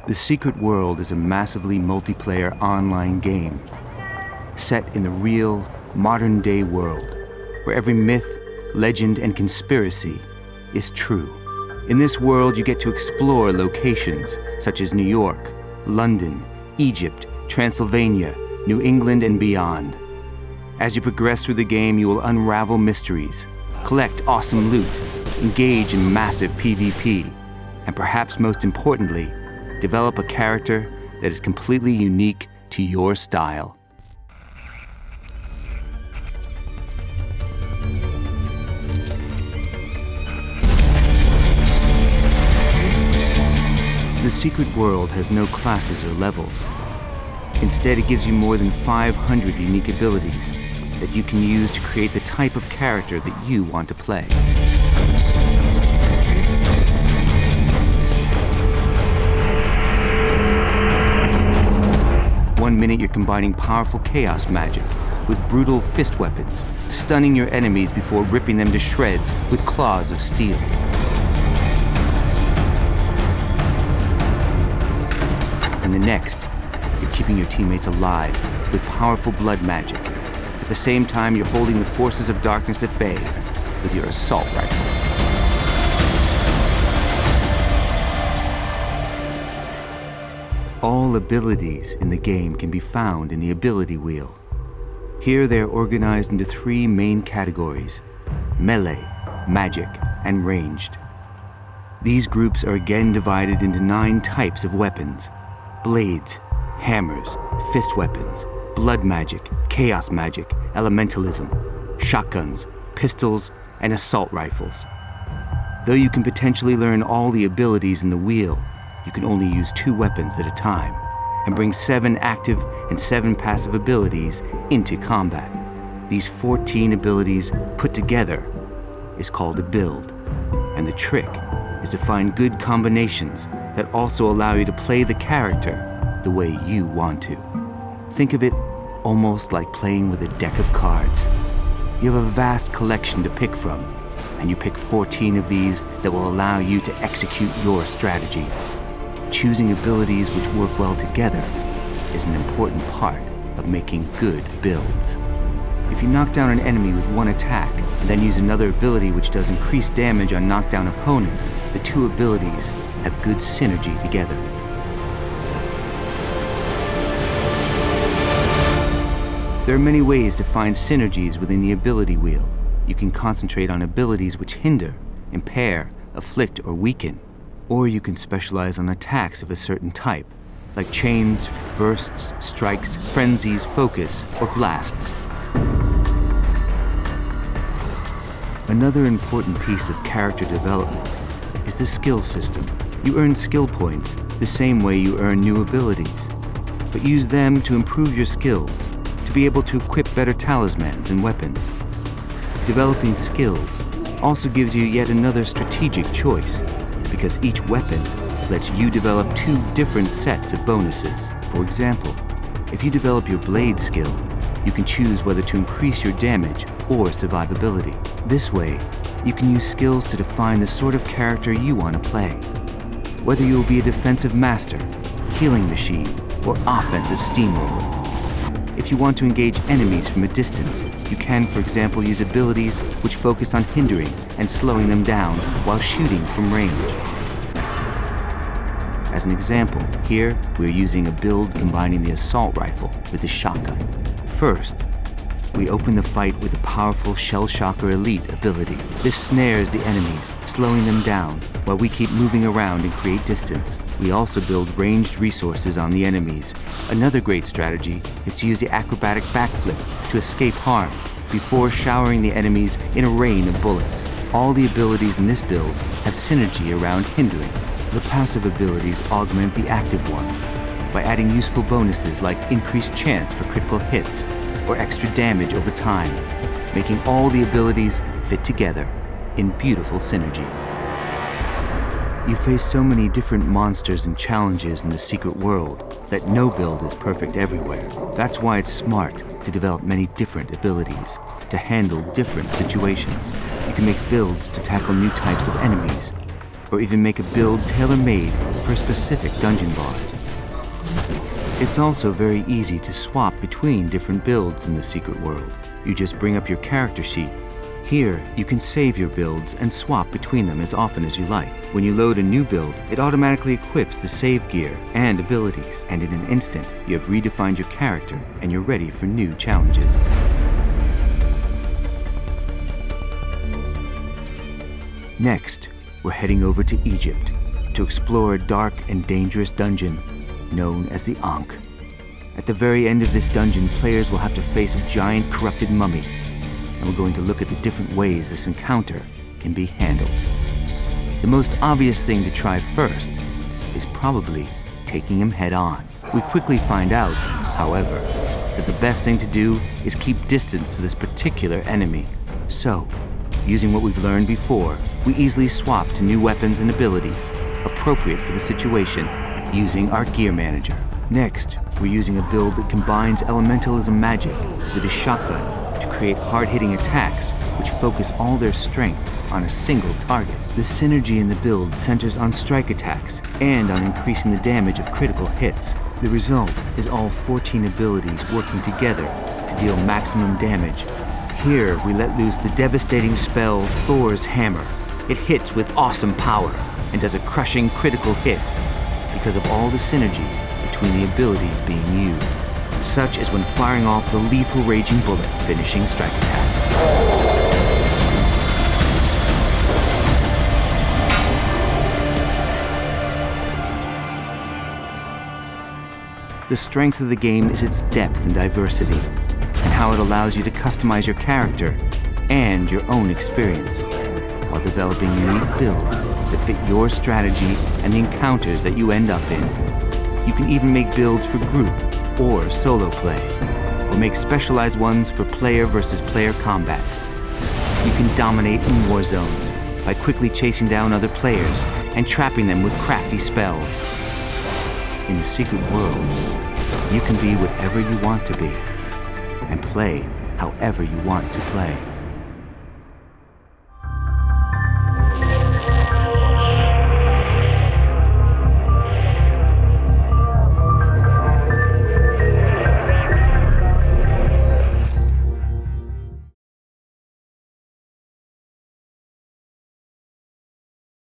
The Secret World is a massively multiplayer online game set in the real, modern-day world where every myth, legend, and conspiracy is true. In this world, you get to explore locations such as New York, London, Egypt, Transylvania, New England, and beyond. As you progress through the game, you will unravel mysteries, collect awesome loot, engage in massive PvP, and perhaps most importantly, develop a character that is completely unique to your style. The Secret World has no classes or levels. Instead, it gives you more than 500 unique abilities that you can use to create the type of character that you want to play. One minute you're combining powerful chaos magic with brutal fist weapons, stunning your enemies before ripping them to shreds with claws of steel. And the next, you're keeping your teammates alive with powerful blood magic. At the same time, you're holding the forces of darkness at bay with your assault rifle. All abilities in the game can be found in the ability wheel. Here they are organized into 3 main categories: melee, magic, and ranged. These groups are again divided into 9 types of weapons: blades, hammers, fist weapons, blood magic, chaos magic, elementalism, shotguns, pistols, and assault rifles. Though you can potentially learn all the abilities in the wheel, you can only use 2 weapons at a time and bring 7 active and 7 passive abilities into combat. These 14 abilities put together is called a build, and the trick is to find good combinations that also allow you to play the character the way you want to. Think of it almost like playing with a deck of cards. You have a vast collection to pick from, and you pick 14 of these that will allow you to execute your strategy. Choosing abilities which work well together is an important part of making good builds. If you knock down an enemy with 1 attack and then use another ability which does increased damage on knockdown opponents, the 2 abilities have good synergy together. There are many ways to find synergies within the ability wheel. You can concentrate on abilities which hinder, impair, afflict, or weaken. Or you can specialize on attacks of a certain type, like chains, bursts, strikes, frenzies, focus, or blasts. Another important piece of character development is the skill system. You earn skill points the same way you earn new abilities, but use them to improve your skills, to be able to equip better talismans and weapons. Developing skills also gives you yet another strategic choice, because each weapon lets you develop 2 different sets of bonuses. For example, if you develop your blade skill, you can choose whether to increase your damage or survivability. This way, you can use skills to define the sort of character you want to play. Whether you will be a defensive master, healing machine, or offensive steamroller. If you want to engage enemies from a distance, you can, for example, use abilities which focus on hindering and slowing them down while shooting from range. As an example, here we're using a build combining the assault rifle with the shotgun. First, we open the fight with the powerful Shell Shocker Elite ability. This snares the enemies, slowing them down, while we keep moving around and create distance. We also build ranged resources on the enemies. Another great strategy is to use the acrobatic backflip to escape harm, before showering the enemies in a rain of bullets. All the abilities in this build have synergy around hindering. The passive abilities augment the active ones by adding useful bonuses like increased chance for critical hits or extra damage over time, making all the abilities fit together in beautiful synergy. You face so many different monsters and challenges in the Secret World that no build is perfect everywhere. That's why it's smart to develop many different abilities to handle different situations. You can make builds to tackle new types of enemies, or even make a build tailor-made for a specific dungeon boss. It's also very easy to swap between different builds in the secret world. You just bring up your character sheet. Here, you can save your builds and swap between them as often as you like. When you load a new build, it automatically equips the save gear and abilities, and in an instant, you have redefined your character and you're ready for new challenges. Next, we're heading over to Egypt to explore a dark and dangerous dungeon known as the Ankh. At the very end of this dungeon, players will have to face a giant corrupted mummy, and we're going to look at the different ways this encounter can be handled. The most obvious thing to try first is probably taking him head on. We quickly find out, however, that the best thing to do is keep distance to this particular enemy. So, using what we've learned before, we easily swap to new weapons and abilities appropriate for the situation using our gear manager. Next, we're using a build that combines elementalism magic with a shotgun to create hard-hitting attacks which focus all their strength on a single target. The synergy in the build centers on strike attacks and on increasing the damage of critical hits. The result is all 14 abilities working together to deal maximum damage. Here, we let loose the devastating spell Thor's Hammer. It hits with awesome power and does a crushing critical hit because of all the synergy between the abilities being used, such as when firing off the lethal raging bullet finishing strike attack. The strength of the game is its depth and diversity, and how it allows you to customize your character and your own experience, while developing unique builds that fit your strategy and the encounters that you end up in. You can even make builds for group or solo play, or make specialized ones for player versus player combat. You can dominate in war zones by quickly chasing down other players and trapping them with crafty spells. In the secret world, you can be whatever you want to be and play however you want to play.